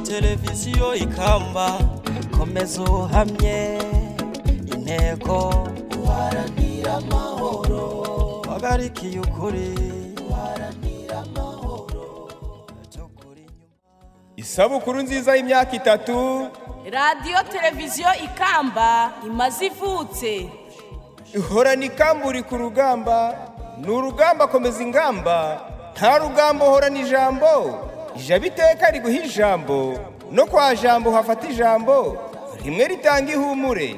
televiziyo ikamba komeza uhamye intego uharanira amahoro wagarikiye ukuri uharanira amahoro cyokuri nyuma. Isabukuru nziza y'imyaka 3 Radio Televiziyo Ikamba imaze ivutse. Ihorana ikamba uri ku rugamba, n'urugamba komeza ingamba, nta rugamba uhorana ijambo, ija biteka riguha ijambo, no kwa jambo hafata ijambo, rimwe ritanga ihumure.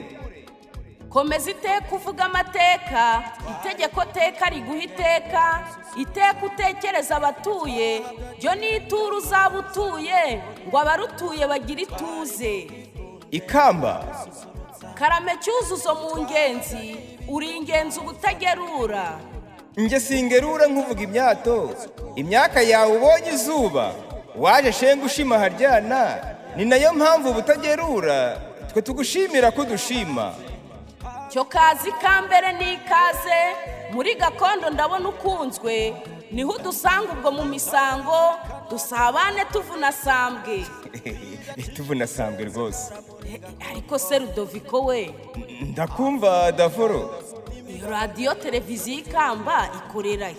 Komeza iteka uvuga amateka, itegeko teka riguha iteka, iteka utekereza abatuye, ryo n'ituru uzaba utuye, ngo abarutuye bagira ituze. Ikamba Karame cyuzuzo mu ngenzi, uri ingenzi ubutagerura. nge singerura nkuvuga imyato, imyaka yawe ubonye izuba, waje shenga ushima haryana, ni nayo mpamvu ubutagerura, twe tugushimira ko dushima. Cyo kazi kambere n'ikaze, muri gakondo ndabona ukunzwe, niho dusanga ubwo mu misango, dusabane tuvuna sambwe. Tuvuna sambwe rwose. Ariko se Rudoviko we, Ndakumva Davoro. Radio Televiziyo Ikamba ikorera he?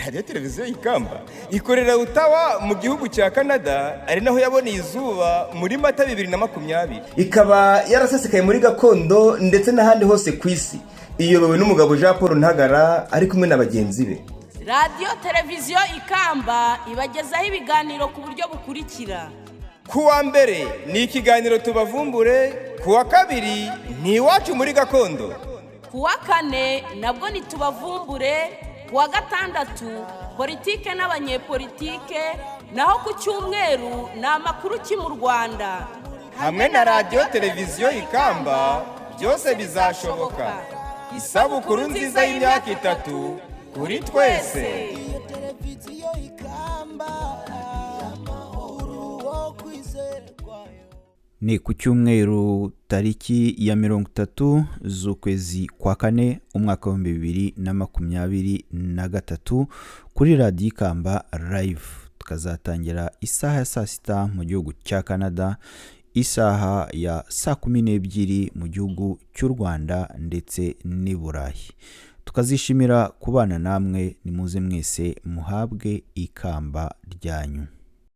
Radio Televiziyo Ikamba ikorera Utawa mu gihugu cya Canada, ari naho yaboneye izuba muri Mata 2020. Ikaba yarasesekaye muri gakondo ndetse n'ahandi hose ku isi. Iyobowe n'umugabo Jean Paul Ntagara ari kumwe na bagenzi be. Radio Televiziyo Ikamba ibagezaho ibiganiro ku buryo bukurikira. Kuwa mbere ni ikiganiro tubavumbure, kuwa kabiri ni iwacu muri gakondo, kuwa kane nabwo ni tubavumbure, kuwa gatandatu politike n'abanyepolitike, naho ku cyumweru ni amakuru ki mu Rwanda. Hamwe na Radio Televiziyo Ikamba byose bizashoboka. Isabukuru nziza y'imyaka 3 kuri twese. Televiziyo ikamba Ni ku cyumweru tariki ya 30 z'ukwezi kwa kane umwaka wa 2023 kuri Radio Ikamba live. Tukazatangira isaha ya 6 mu gihugu cya Canada, isaha ya 12 mu gihugu cy'u Rwanda ndetse n'i Burayi. Tukazishimira kubana namwe, nimuze mwese muhabwe ikamba ryanyu.